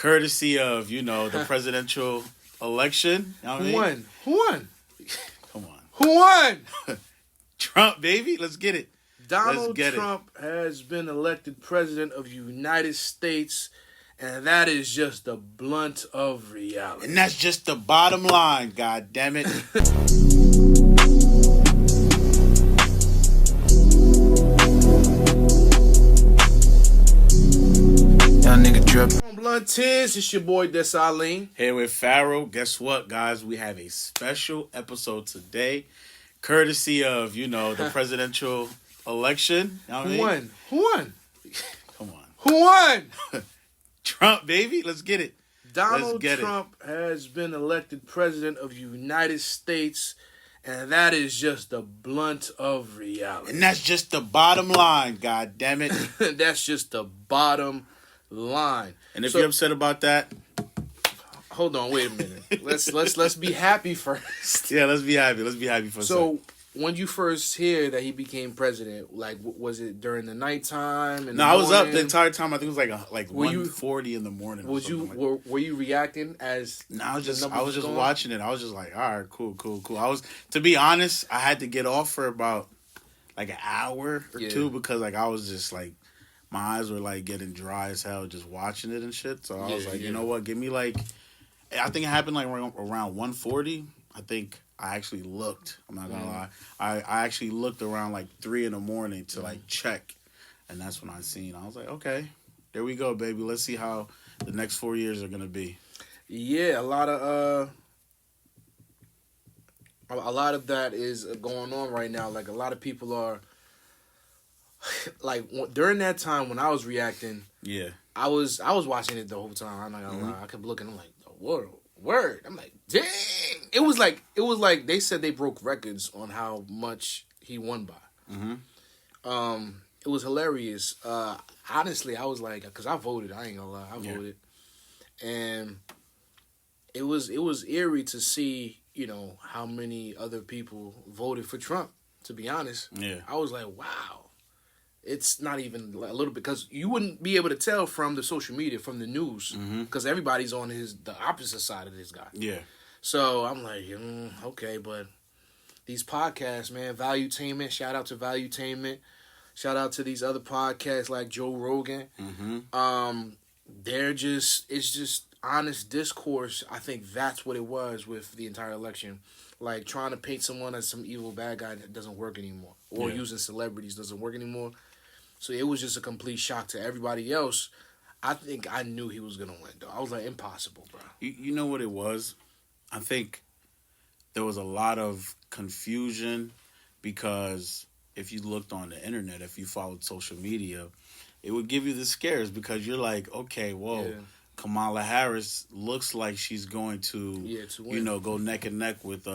courtesy of, the presidential election. You know what I Who mean? won? Who won? Come on. Who won? Trump, baby. Let's get it. Donald get Trump has been elected president of the United States, and that is just the blunt of reality. And that's just the bottom line, god damn it. Young nigga drip. Blunt Tiz, it's your boy Desaline. Here with Pharaoh. Guess what, guys? We have a special episode today, courtesy of, the presidential election. You know what I Who mean? won? Who won? Come on. Who won? Trump, baby. Let's get it. Donald Trump has been elected president of the United States, and that is just the blunt of reality. And that's just the bottom line, god damn it. That's just the bottom line. And if you're upset about that, hold on, wait a minute. Let's be happy first. Yeah, let's be happy. Let's be happy for a second. So, when you first hear that he became president, like, was it during the nighttime? No, I was up the entire time. I think it was like 1:40 in the morning. Were you reacting as? No, I was just watching it. I was just like, all right, cool. To be honest, I had to get off for about like an hour or two because I was just like, my eyes were like getting dry as hell just watching it and shit. So I was like, you know what? Give me like, I think it happened like around 1:40. I think I actually looked. I'm not gonna lie. I actually looked around like 3 in the morning to like check, and that's when I seen. I was like, okay, there we go, baby. Let's see how the next 4 years are gonna be. Yeah, a lot of that is going on right now. Like, a lot of people are like, during that time when I was reacting. Yeah, I was watching it the whole time. I'm not gonna lie. I kept looking. I'm like, the word. I'm like, dang. It was like they said they broke records on how much he won by. It was hilarious. Honestly, I was like, because I voted. I ain't gonna lie, I voted, and it was eerie to see, how many other people voted for Trump. To be honest, I was like, wow. It's not even a little bit, because you wouldn't be able to tell from the social media, from the news, because everybody's on the opposite side of this guy. Yeah. So I'm like, okay, but these podcasts, man, Valuetainment, shout out to Valuetainment, shout out to these other podcasts like Joe Rogan. It's just honest discourse. I think that's what it was with the entire election. Like, trying to paint someone as some evil bad guy that doesn't work anymore, or using celebrities doesn't work anymore. So it was just a complete shock to everybody else. I think I knew he was going to win, though. I was like, impossible, bro. You know what it was? I think there was a lot of confusion because if you looked on the internet, if you followed social media, it would give you the scares because you're like, okay, whoa, Kamala Harris looks like she's going to go neck and neck with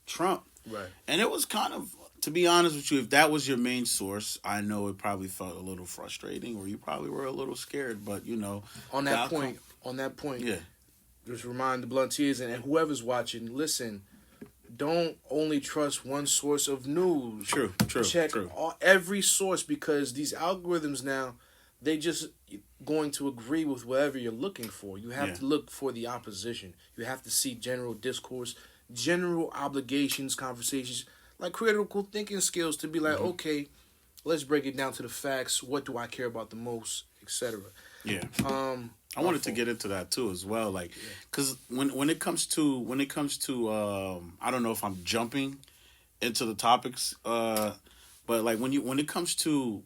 Trump. Right. And it was kind of, to be honest with you, if that was your main source, I know it probably felt a little frustrating, or you probably were a little scared. But on that point, just remind the Blunteers and whoever's watching, listen, don't only trust one source of news. True. Check every source, because these algorithms now, they just going to agree with whatever you're looking for. You have to look for the opposition. You have to see general discourse, general obligations, conversations, like critical thinking skills to be like, okay, let's break it down to the facts. What do I care about the most, etc. Yeah. I wanted to get into that too as well, like, because when it comes to I don't know if I'm jumping into the topics, but like when it comes to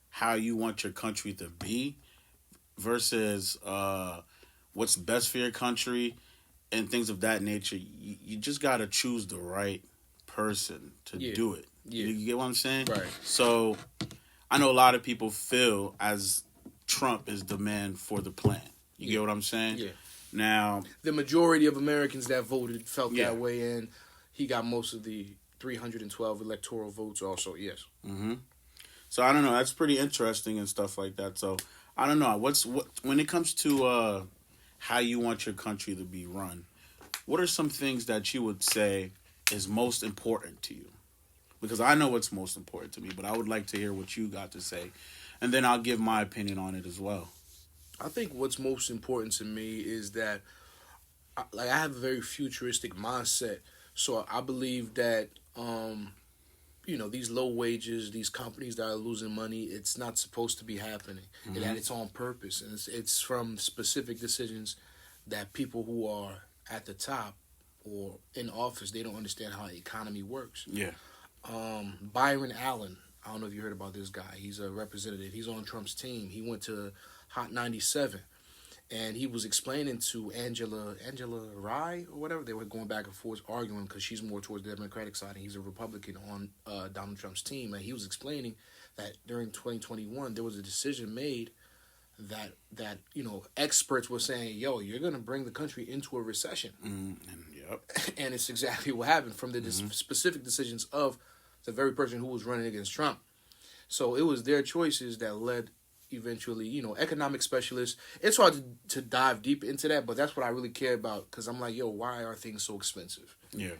how you want your country to be versus what's best for your country and things of that nature, you just gotta choose the right person to do it. You get what I'm saying? Right. So I know a lot of people feel as Trump is the man for the plan. You get what I'm saying? Yeah. Now, the majority of Americans that voted felt that way, and he got most of the 312 electoral votes also, yes. So I don't know, that's pretty interesting and stuff like that. So I don't know, when it comes to how you want your country to be run, what are some things that you would say is most important to you? Because I know what's most important to me, but I would like to hear what you got to say. And then I'll give my opinion on it as well. I think what's most important to me is that, I have a very futuristic mindset. So I believe that, these low wages, these companies that are losing money, it's not supposed to be happening. Mm-hmm. And that it's on purpose. And it's from specific decisions that people who are at the top or in office, they don't understand how the economy works. Yeah. Byron Allen, I don't know if you heard about this guy. He's a representative. He's on Trump's team. He went to Hot 97. And he was explaining to Angela Rye or whatever. They were going back and forth arguing because she's more towards the Democratic side and he's a Republican on Donald Trump's team. And he was explaining that during 2021 there was a decision made that experts were saying, "Yo, you're going to bring the country into a recession." Yep. And it's exactly what happened from the specific decisions of the very person who was running against Trump. So it was their choices that led. Eventually, economic specialists. It's hard to dive deep into that, but that's what I really care about because I'm like, yo, why are things so expensive? Yeah.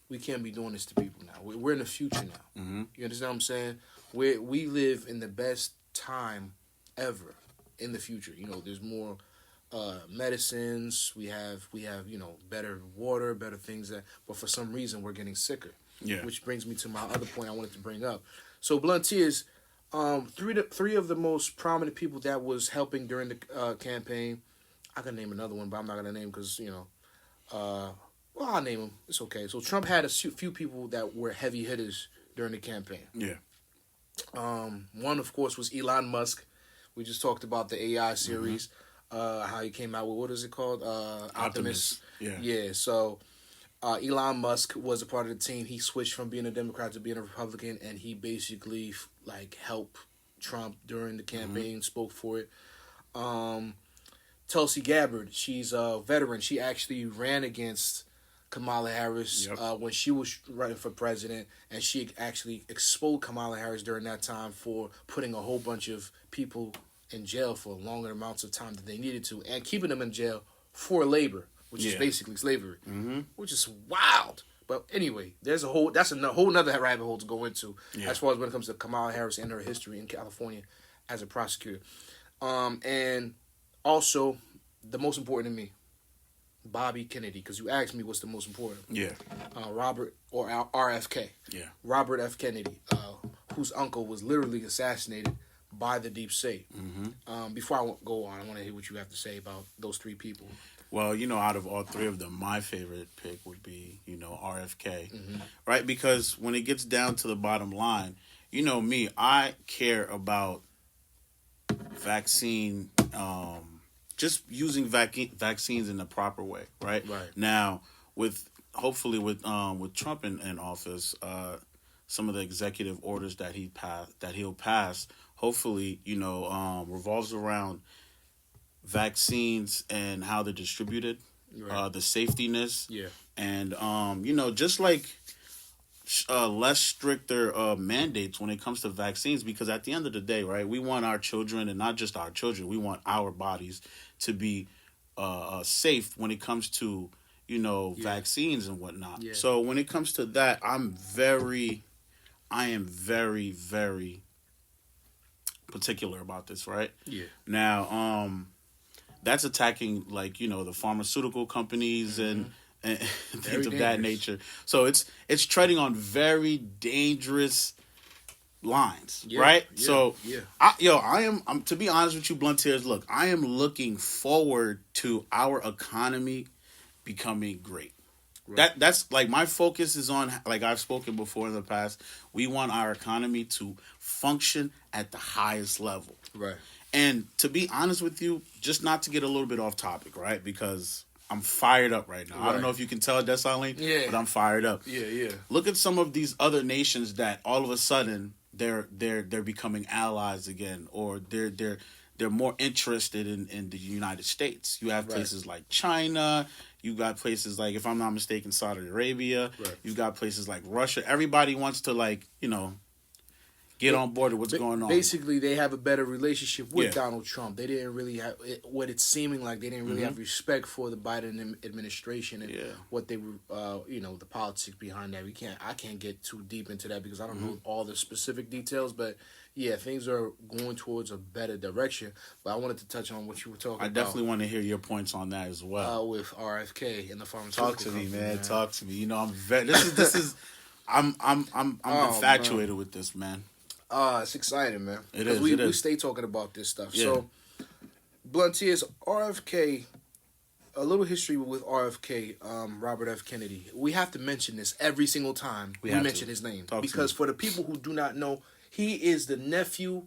We can't be doing this to people now. We're in the future now. Mm-hmm. You understand what I'm saying? We live in the best time ever in the future. There's more medicines. We have better water, better things but for some reason we're getting sicker. Yeah. Which brings me to my other point I wanted to bring up. So Blunt Tears. Three of the most prominent people that was helping during the campaign. I can name another one, but I'm not gonna name because I'll name them. It's okay. So Trump had a few people that were heavy hitters during the campaign. Yeah. One of course was Elon Musk. We just talked about the AI series. How he came out with what is it called? Optimus. Yeah. Yeah. So. Elon Musk was a part of the team. He switched from being a Democrat to being a Republican, and he basically helped Trump during the campaign, spoke for it. Tulsi Gabbard, she's a veteran. She actually ran against Kamala Harris when she was running for president, and she actually exposed Kamala Harris during that time for putting a whole bunch of people in jail for longer amounts of time than they needed to, and keeping them in jail for labor. Which is basically slavery, which is wild. But anyway, that's a whole nother rabbit hole to go into as far as when it comes to Kamala Harris and her history in California as a prosecutor. And also, the most important to me, Bobby Kennedy, because you asked me what's the most important. Yeah. Robert, or RFK. Yeah. Robert F. Kennedy, whose uncle was literally assassinated by the Deep State. Before I go on, I want to hear what you have to say about those three people. Well, out of all three of them, my favorite pick would be, RFK, right? Because when it gets down to the bottom line, me, I care about vaccine, just using vaccines in the proper way, right? Right. Now, hopefully with Trump in office, some of the executive orders that he'll pass, hopefully, revolves around vaccines and how they're distributed, the safetiness, and just like less stricter mandates when it comes to vaccines, because at the end of the day, right, we want our children, and not just our children, we want our bodies to be safe when it comes to vaccines and whatnot. So when it comes to that, I am very, very particular about this, right? Now, that's attacking the pharmaceutical companies and things of that nature. So it's treading on very dangerous lines, right? So I'm to be honest with you, Blunt Tears, look, I am looking forward to our economy becoming great. Right. That's my focus is on, I've spoken before in the past, we want our economy to function at the highest level. Right. And to be honest with you, just not to get a little bit off topic, right? Because I'm fired up right now. Right. I don't know if you can tell, Dessalines, but I'm fired up. Yeah. Look at some of these other nations that all of a sudden they're becoming allies again, or they're more interested in the United States. You have places like China. You got places like, if I'm not mistaken, Saudi Arabia. Right. You got places like Russia. Everybody wants to get on board with what's going on. Basically, they have a better relationship with Donald Trump. They didn't really have what it's seeming like. They didn't really have respect for the Biden administration and what they were, the politics behind that. I can't get too deep into that because I don't know all the specific details. But yeah, things are going towards a better direction. But I wanted to touch on what you were talking about. I definitely want to hear your points on that as well. With RFK and the pharmaceutical Talk to me, company, man. Talk to me. You know, this is. I'm infatuated with this, man. It's exciting, man. It is. We stay talking about this stuff. Yeah. So, Bluntiers, RFK, a little history with RFK, Robert F. Kennedy. We have to mention this every single time we mention his name. Because for the people who do not know, he is the nephew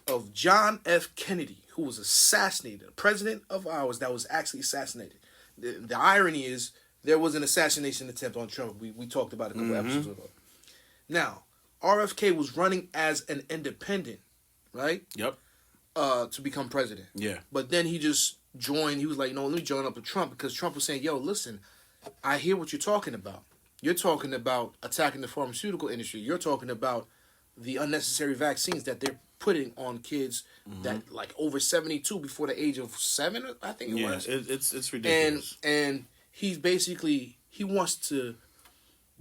of John F. Kennedy, who was assassinated, a president of ours that was actually assassinated. The irony is, there was an assassination attempt on Trump. We talked about it a couple episodes ago. Now, RFK was running as an independent, right? Yep. To become president. Yeah. But then he just joined. He was like, no, let me join up with Trump because Trump was saying, yo, listen, I hear what you're talking about. You're talking about attacking the pharmaceutical industry. You're talking about the unnecessary vaccines that they're putting on kids that like over 72 before the age of 7, I think it was. Yeah, it's ridiculous. And he's basically, he wants to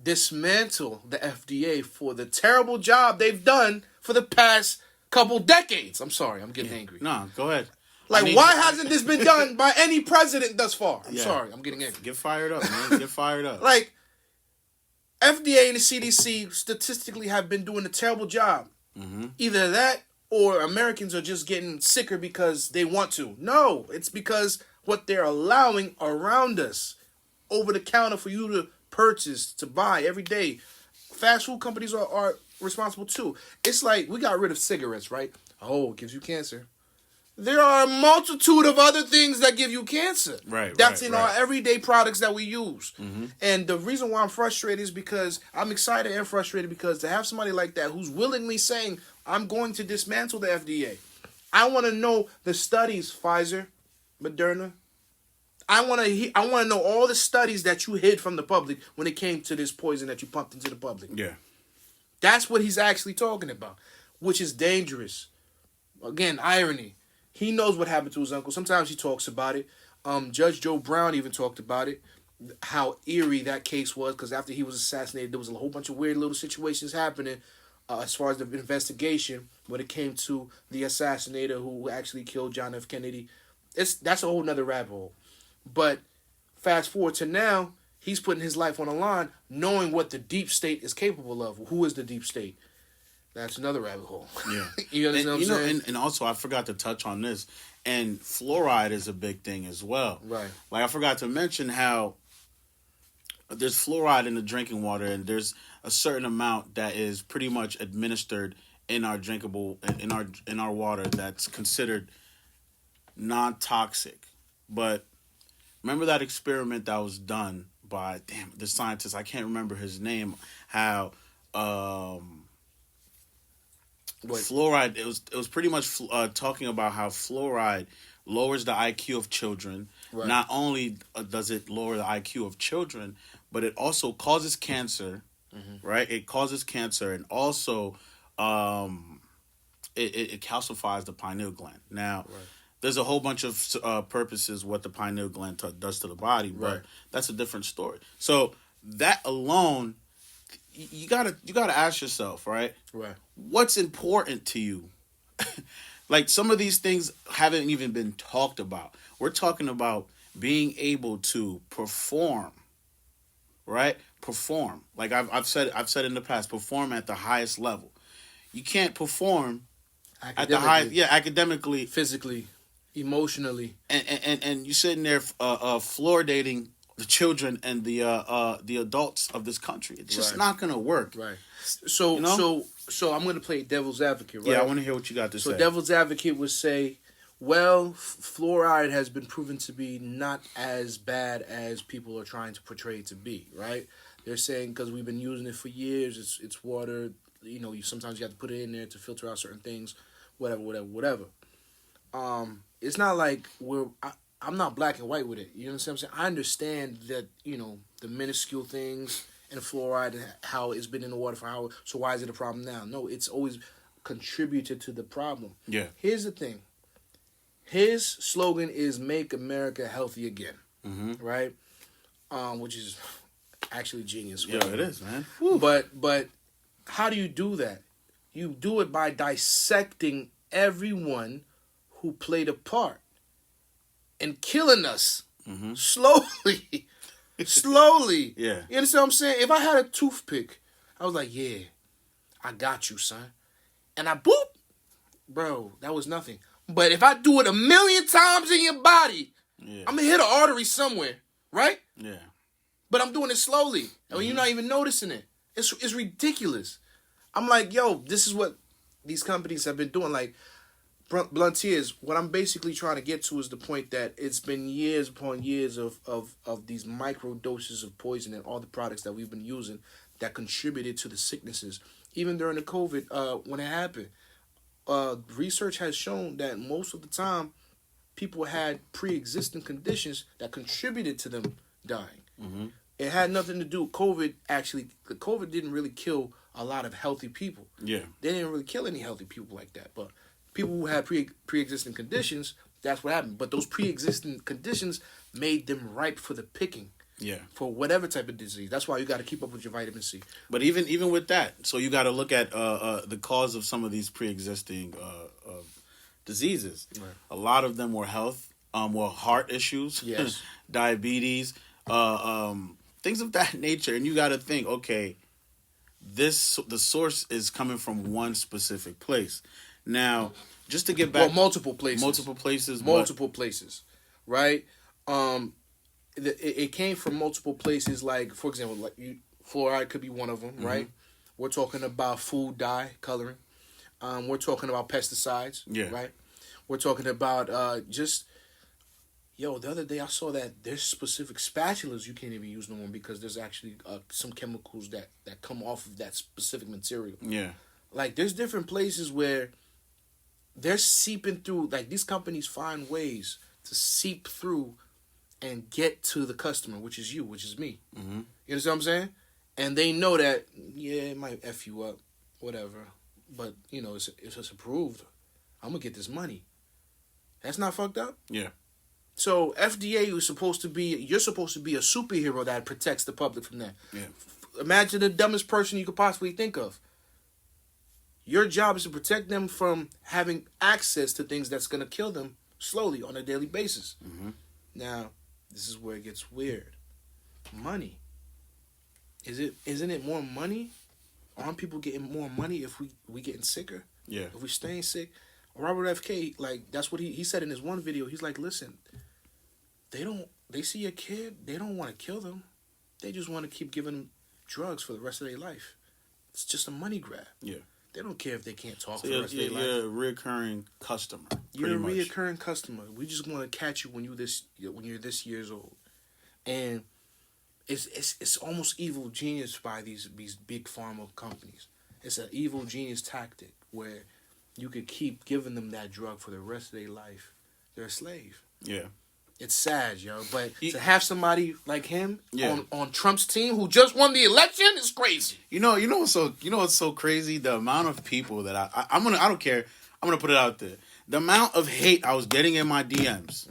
dismantle the FDA for the terrible job they've done for the past couple decades. I'm sorry, I'm getting angry. No, go ahead. Like, why hasn't this been done by any president thus far? I'm sorry, I'm getting angry. Get fired up, man. Get fired up. Like, FDA and the CDC statistically have been doing a terrible job. Either that or Americans are just getting sicker because they want to. No, it's because what they're allowing around us over the counter for you to purchase, to buy every day. Fast food companies are responsible too. It's like we got rid of cigarettes, right? Oh, it gives you cancer. There are a multitude of other things that give you cancer. Right. That's in our everyday products that we use. And the reason why I'm frustrated is because I'm excited and frustrated because to have somebody like that who's willingly saying, I'm going to dismantle the FDA. I want to know the studies, Pfizer, Moderna. I want to know all the studies that you hid from the public when it came to this poison that you pumped into the public. Yeah. That's what he's actually talking about, which is dangerous. Again, irony. He knows what happened to his uncle. Sometimes he talks about it. Judge Joe Brown even talked about it, how eerie that case was, because after he was assassinated, there was a whole bunch of weird little situations happening as far as the investigation when it came to the assassinator who actually killed John F. Kennedy. That's a whole nother rabbit hole. But fast forward to now, he's putting his life on the line, knowing what the deep state is capable of. Who is the deep state? That's another rabbit hole. Yeah. You understand what I'm saying? And also, I forgot to touch on this. And fluoride is a big thing as well. Right. Like, I forgot to mention how there's fluoride in the drinking water, and there's a certain amount that is pretty much administered in our drinkable, in our water that's considered non-toxic. But remember that experiment that was done by, the scientist, I can't remember his name, how... fluoride, it was pretty much talking about how fluoride lowers the IQ of children. Right. Not only does it lower the IQ of children, but it also causes cancer, right? It causes cancer, and also it calcifies the pineal gland. Now, there's a whole bunch of purposes what the pineal gland does to the body, but that's a different story. So that alone... You gotta ask yourself, right? Right. What's important to you? Like, some of these things haven't even been talked about. We're talking about being able to perform, right? Perform. Like I've said in the past, perform at the highest level. You can't perform at the highest, academically, physically, emotionally, and you're sitting there fluoridating the children and the adults of this country. It's just not gonna work. Right. So I'm gonna play devil's advocate, right? Yeah, I want to hear what you got to say. So devil's advocate would say, well, fluoride has been proven to be not as bad as people are trying to portray it to be, right? They're saying because we've been using it for years, it's water. Sometimes you have to put it in there to filter out certain things, whatever. It's not like I'm not black and white with it. You know what I'm saying? I understand that, the minuscule things and fluoride and how it's been in the water for hours. So why is it a problem now? No, it's always contributed to the problem. Yeah. Here's the thing. His slogan is "Make America Healthy Again," right? Which is actually genius. Yeah, it is, man. But how do you do that? You do it by dissecting everyone who played a part and killing us slowly. Slowly. Yeah. You understand what I'm saying? If I had a toothpick, I was like, yeah, I got you, son. And I boop. Bro, that was nothing. But if I do it 1,000,000 times in your body, I'm going to hit an artery somewhere, right? Yeah. But I'm doing it slowly. And you're not even noticing it. It's ridiculous. I'm like, yo, this is what these companies have been doing. Like, Blunteers, what I'm basically trying to get to is the point that it's been years upon years of these micro doses of poison and all the products that we've been using that contributed to the sicknesses. Even during the COVID, when it happened, research has shown that most of the time people had pre-existing conditions that contributed to them dying. It had nothing to do with COVID. Actually, the COVID didn't really kill a lot of healthy people. Yeah. They didn't really kill any healthy people like that. But people who had pre-existing conditions, that's what happened. But those pre-existing conditions made them ripe for the picking. Yeah. For whatever type of disease. That's why you got to keep up with your vitamin C. But even with that, so you got to look at the cause of some of these pre-existing diseases. Right. A lot of them were heart issues, yes, diabetes, things of that nature. And you got to think, okay, the source is coming from one specific place. Now, just to get back, well, multiple places, right? It came from multiple places. Like, for example, like fluoride could be one of them, right? We're talking about food dye coloring. We're talking about pesticides, right? We're talking about the other day I saw that there's specific spatulas you can't even use no more because there's actually some chemicals that come off of that specific material. Yeah. Like, there's different places where they're seeping through. Like, these companies find ways to seep through and get to the customer, which is you, which is me. You understand what I'm saying? And they know that, it might F you up, whatever. But, it's approved. I'm going to get this money. That's not fucked up? Yeah. So FDA you're supposed to be a superhero that protects the public from that. Yeah. Imagine the dumbest person you could possibly think of. Your job is to protect them from having access to things that's going to kill them slowly on a daily basis. Now, this is where it gets weird. Money. Isn't it more money? Aren't people getting more money if we getting sicker? Yeah. If we staying sick? Robert F. K, like, that's what he said in his one video. He's like, listen, they see a kid, they don't want to kill them. They just want to keep giving them drugs for the rest of their life. It's just a money grab. Yeah. They don't care if they can't talk for the rest of their life. You're a reoccurring customer. You're a reoccurring customer. We just want to catch you when you're this years old. And it's almost evil genius by these big pharma companies. It's an evil genius tactic where you could keep giving them that drug for the rest of their life. They're a slave. Yeah. It's sad, yo. But to have somebody like him on Trump's team who just won the election is crazy. You know what's so crazy? The amount of people that I don't care. I'm gonna put it out there. The amount of hate I was getting in my DMs.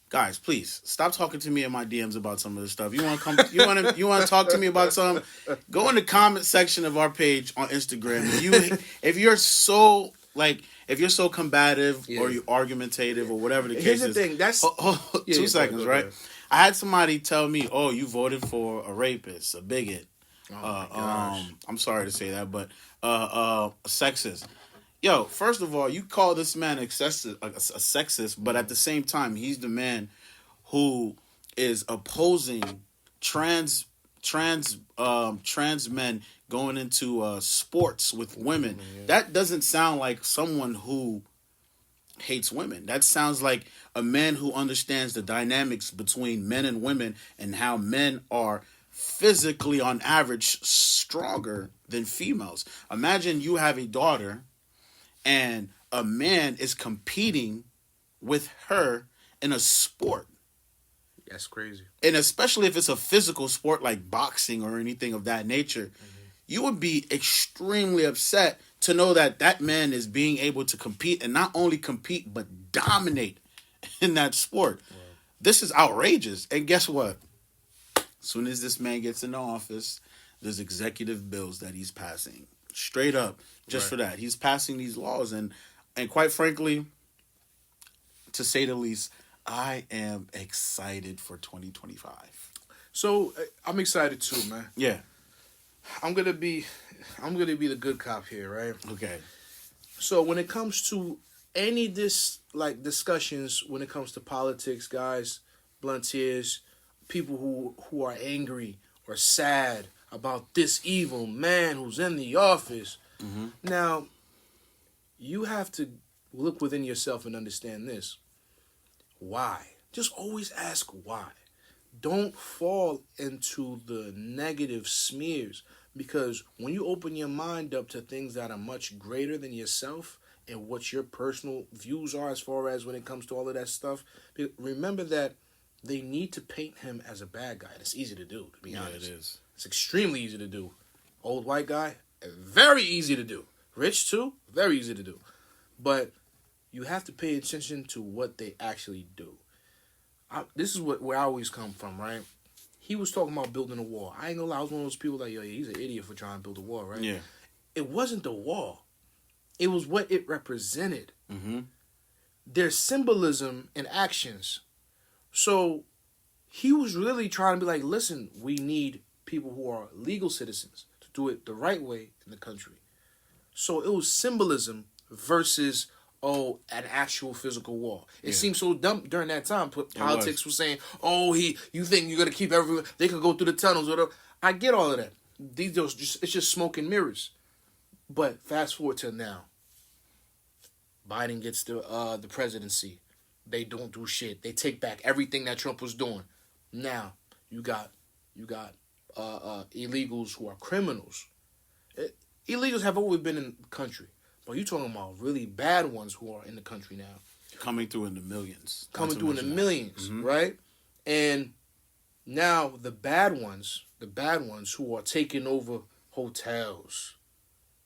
Guys, please stop talking to me in my DMs about some of this stuff. You want to come? You want to talk to me about something? Go in the comment section of our page on Instagram. If you're so combative or you argumentative or whatever the case is. Here's the thing. That's 2 seconds, right? I had somebody tell me, "Oh, you voted for a rapist, a bigot." I'm sorry to say that, but a sexist. Yo, first of all, you call this man a sexist, but at the same time, he's the man who is opposing trans men going into sports with women. That doesn't sound like someone who hates women. That sounds like a man who understands the dynamics between men and women and how men are physically, on average, stronger than females. Imagine you have a daughter and a man is competing with her in a sport. That's crazy. And especially if it's a physical sport like boxing or anything of that nature, you would be extremely upset to know that that man is being able to compete, and not only compete but dominate in that sport. Right. This is outrageous. And guess what? As soon as this man gets into office, there's executive bills that he's passing. Straight up, just for that. He's passing these laws, and quite frankly, to say the least, I am excited for 2025. So I'm excited too, man. Yeah. I'm gonna be the good cop here, right? Okay. So when it comes to any discussions, when it comes to politics, guys, blunteers, people who are angry or sad about this evil man who's in the office. Mm-hmm. Now, you have to look within yourself and understand this. Why? Just always ask why. Don't fall into the negative smears, because when you open your mind up to things that are much greater than yourself and what your personal views are as far as when it comes to all of that stuff, remember that they need to paint him as a bad guy. It's easy to do, to be honest. It is. It's extremely easy to do. Old white guy, very easy to do. Rich too, very easy to do. But you have to pay attention to what they actually do. This is where I always come from, right? He was talking about building a wall. I ain't gonna lie, I was one of those people like, yo, he's an idiot for trying to build a wall, right? Yeah. It wasn't the wall. It was what it represented. Mm-hmm. There's symbolism in actions. So he was really trying to be like, listen, we need people who are legal citizens to do it the right way in the country. So it was symbolism versus an actual physical wall. It seemed so dumb during that time. Politics was saying, you think you're gonna keep everyone? They could go through the tunnels. Or whatever. I get all of that. It's just smoke and mirrors. But fast forward to now. Biden gets the presidency. They don't do shit. They take back everything that Trump was doing. Now you got illegals who are criminals. Illegals have always been in the country. But you're talking about really bad ones who are in the country now. Coming through in the millions. Mm-hmm. Right? And now the bad ones who are taking over hotels.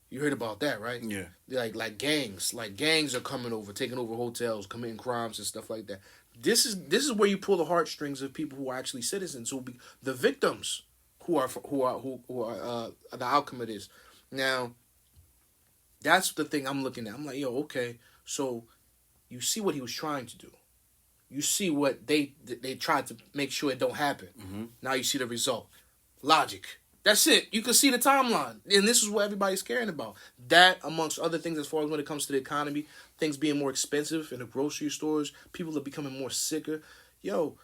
You heard about that, right? Yeah. Like gangs are coming over, taking over hotels, committing crimes and stuff like that. This is where you pull the heartstrings of people who are actually citizens, who be the victims, who are the outcome of this. Now, that's the thing I'm looking at. I'm like, yo, okay, so you see what he was trying to do. You see what they tried to make sure it don't happen. Mm-hmm. Now you see the result. Logic. That's it. You can see the timeline. And this is what everybody's caring about. That, amongst other things, as far as when it comes to the economy, things being more expensive in the grocery stores, people are becoming more sicker. Yo,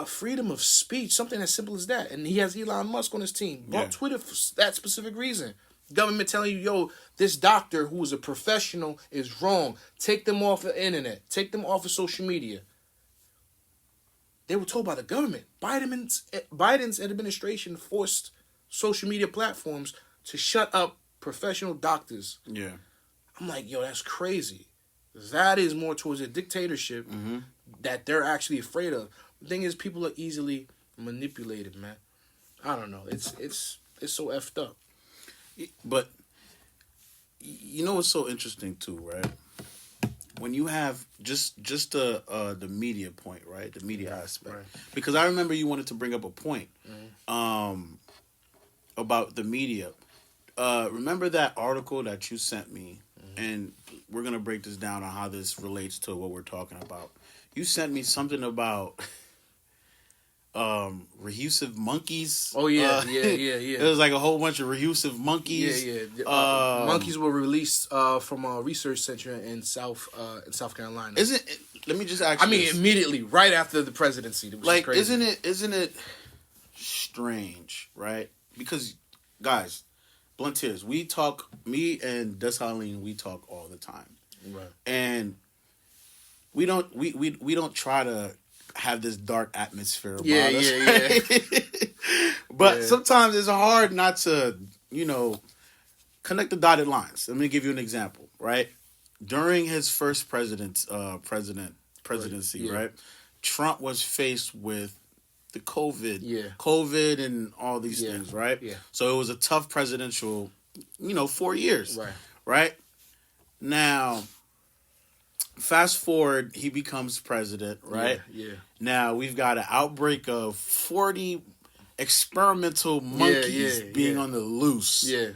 freedom of speech, something as simple as that. And he has Elon Musk on his team. Bought Twitter for that specific reason. Government telling you, yo, this doctor who is a professional is wrong. Take them off the internet. Take them off of social media. They were told by the government. Biden's administration forced social media platforms to shut up professional doctors. Yeah. I'm like, yo, that's crazy. That is more towards a dictatorship that they're actually afraid of. The thing is, people are easily manipulated, man. I don't know. It's so effed up. But you know what's so interesting too, right? When you have just the media point, right? The media aspect. Right. Because I remember you wanted to bring up a point about the media. Remember that article that you sent me? And we're going to break this down on how this relates to what we're talking about. You sent me something about rehusive monkeys. Oh yeah. It was like a whole bunch of rehusive monkeys. Yeah. Monkeys were released from a research center in South Carolina. Let me just ask you this. Immediately right after the presidency. Like, isn't it strange, right? Because guys, Blunteers, we talk. Me and Deshaline, we talk all the time, right? And we don't try to have this dark atmosphere about us. Yeah. But sometimes it's hard not to, connect the dotted lines. Let me give you an example, right? During his first presidency, right? Trump was faced with the COVID and all these things, right? Yeah. So it was a tough presidential, 4 years. right? Now, fast forward, he becomes president, right? Yeah. Now we've got an outbreak of 40 experimental monkeys being on the loose. Yeah.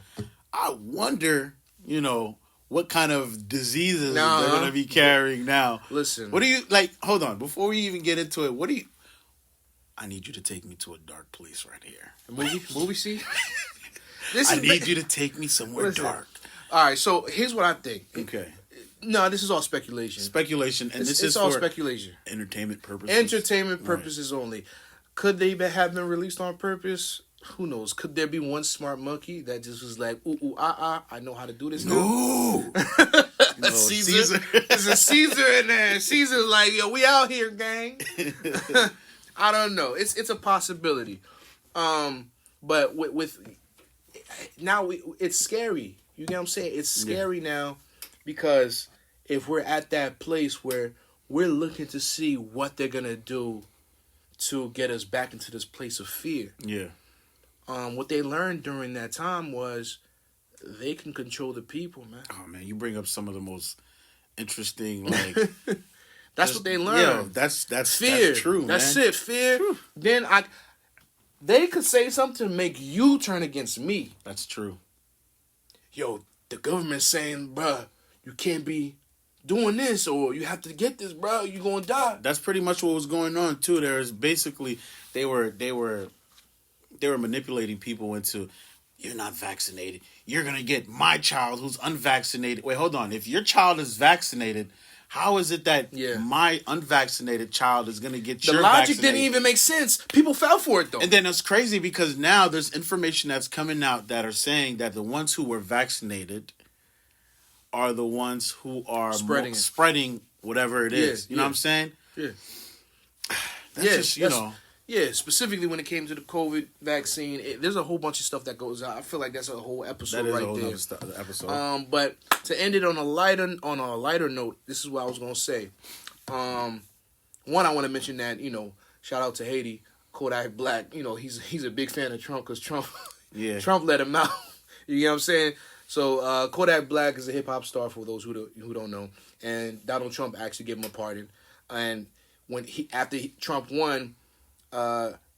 I wonder, what kind of diseases they're going to be carrying now. Listen. What do you, hold on, before we even get into it, I need you to take me to a dark place right here. Movie scene? I need you to take me somewhere dark. All right, so here's what I think. Okay. No, this is all speculation. Speculation, and this is all for speculation. Entertainment purposes. Entertainment purposes only. Could they have been released on purpose? Who knows? Could there be one smart monkey that just was like, I know how to do this now? No. Caesar. There's a Caesar in there. Caesar's like, yo, we out here, gang. I don't know. It's a possibility. But with now it's scary. You get what I'm saying? It's scary now because if we're at that place where we're looking to see what they're gonna do to get us back into this place of fear. Yeah. What they learned during that time was they can control the people, man. Oh man, you bring up some of the most interesting That's what they learned. Yeah, that's fear. That's true, That's man. it. Fear. Whew. Then they could say something to make you turn against me. That's true. Yo, the government's saying, bruh, you can't be doing this, or you have to get this, bro. You're gonna die. That's pretty much what was going on too. There's basically they were manipulating people into, you're not vaccinated. You're gonna get my child who's unvaccinated. Wait, hold on. If your child is vaccinated, how is it that my unvaccinated child is gonna get your The logic vaccinated? didn't even make sense. People fell for it though. And then it's crazy because now there's information that's coming out that are saying that the ones who were vaccinated are the ones who are spreading whatever it is. You know what I'm saying? Yeah. That's just, Yeah, specifically when it came to the COVID vaccine, there's a whole bunch of stuff that goes out. I feel like that's a whole episode that is right a whole there. Episode. But to end it on a lighter note, this is what I was gonna say. One, I want to mention that shout out to Haiti, Kodak Black. He's a big fan of Trump because Trump let him out. You know what I'm saying? So Kodak Black is a hip hop star for those who don't know, and Donald Trump actually gave him a pardon. And after Trump won,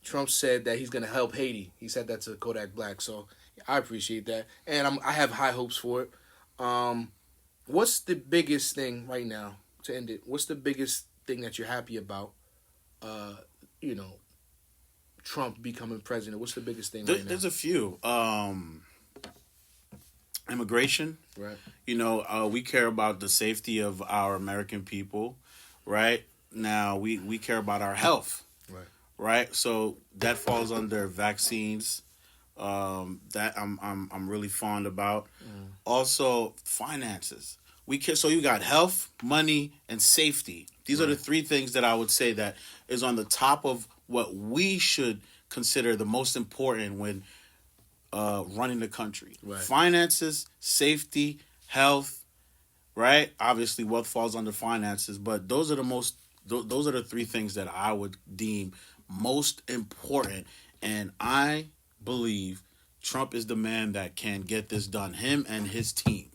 Trump said that he's gonna help Haiti. He said that to Kodak Black, so I appreciate that, and I have high hopes for it. What's the biggest thing right now to end it? What's the biggest thing that you're happy about? Trump becoming president. What's the biggest thing right now? There's a few. Immigration, right? We care about the safety of our American people, right? Now we care about our health, right? So that falls under vaccines, that I'm really fond about. Also finances. We care. So you got health, money, and safety. These are the three things that I would say that is on the top of what we should consider the most important when running the country. Right. Finances, safety, health, right? Obviously, wealth falls under finances, but those are the three things that I would deem most important. And I believe Trump is the man that can get this done, him and his team.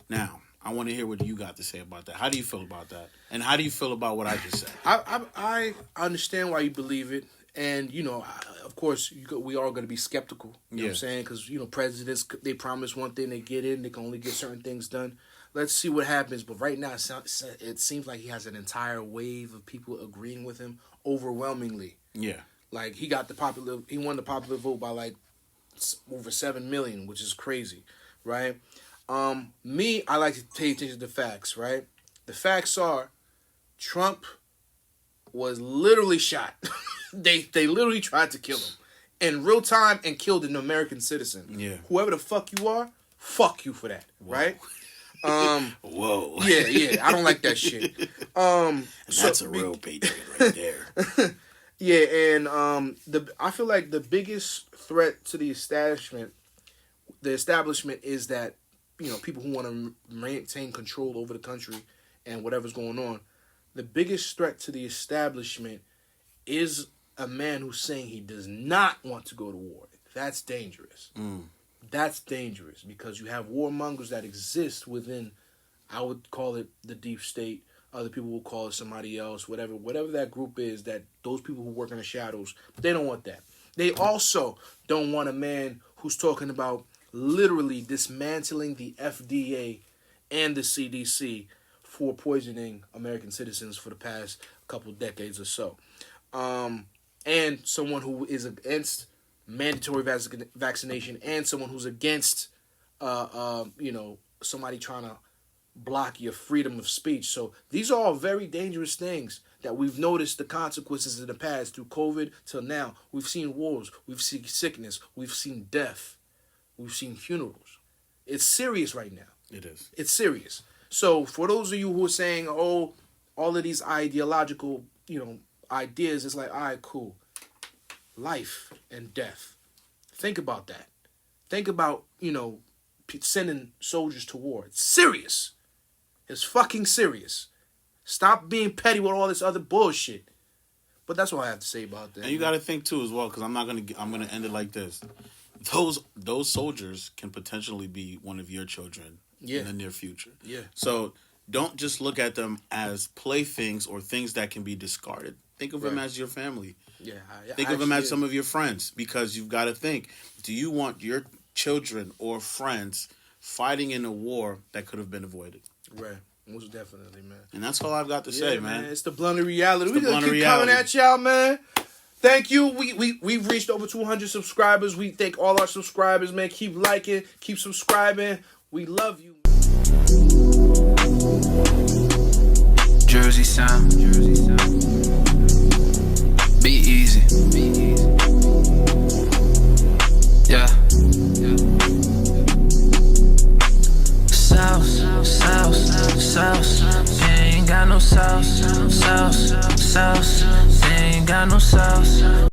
Now, I want to hear what you got to say about that. How do you feel about that? And how do you feel about what I just said? I understand why you believe it. And, of course, we are going to be skeptical. You know what I'm saying? Because, presidents, they promise one thing, they get in, they can only get certain things done. Let's see what happens. But right now, it seems like he has an entire wave of people agreeing with him overwhelmingly. Yeah. Like, he won the popular vote by, over 7 million, which is crazy, right? I like to pay attention to the facts, right? The facts are Trump was literally shot. They literally tried to kill him in real time and killed an American citizen. Yeah. Whoever the fuck you are, fuck you for that, right? Whoa. Yeah. I don't like that shit. That's a real patriot right there. Yeah, and I feel like the biggest threat to the establishment is that people who want to maintain control over the country and whatever's going on. The biggest threat to the establishment is a man who's saying he does not want to go to war. That's dangerous. That's dangerous because you have warmongers that exist within, I would call it the deep state. Other people will call it somebody else, whatever that group is, that those people who work in the shadows, they don't want that. They also don't want a man who's talking about literally dismantling the FDA and the CDC for poisoning American citizens for the past couple decades or so. And someone who is against mandatory vaccination and someone who's against, somebody trying to block your freedom of speech. So these are all very dangerous things that we've noticed the consequences in the past through COVID till now. We've seen wars, we've seen sickness, we've seen death, we've seen funerals. It's serious right now. It is. It's serious. So for those of you who are saying, oh, all of these ideological, ideas, it's like, all right, cool. Life and death. Think about that. Think about, sending soldiers to war. It's serious. It's fucking serious. Stop being petty with all this other bullshit. But that's what I have to say about that. And you got to think too as well, because I'm gonna end it like this. Those soldiers can potentially be one of your children in the near future. Yeah. So don't just look at them as playthings or things that can be discarded. Think of them as your family. Yeah. Think of them as some of your friends, because you've got to think, do you want your children or friends fighting in a war that could have been avoided? Right. Most definitely, man. And that's all I've got to say, man. It's the blunt of reality. We're going to keep coming at y'all, man. Thank you. We've reached over 200 subscribers. We thank all our subscribers, man. Keep liking, keep subscribing. We love you. Jersey sound. Be easy. Yeah. Sauce. They ain't got no sauce. They ain't got no sauce.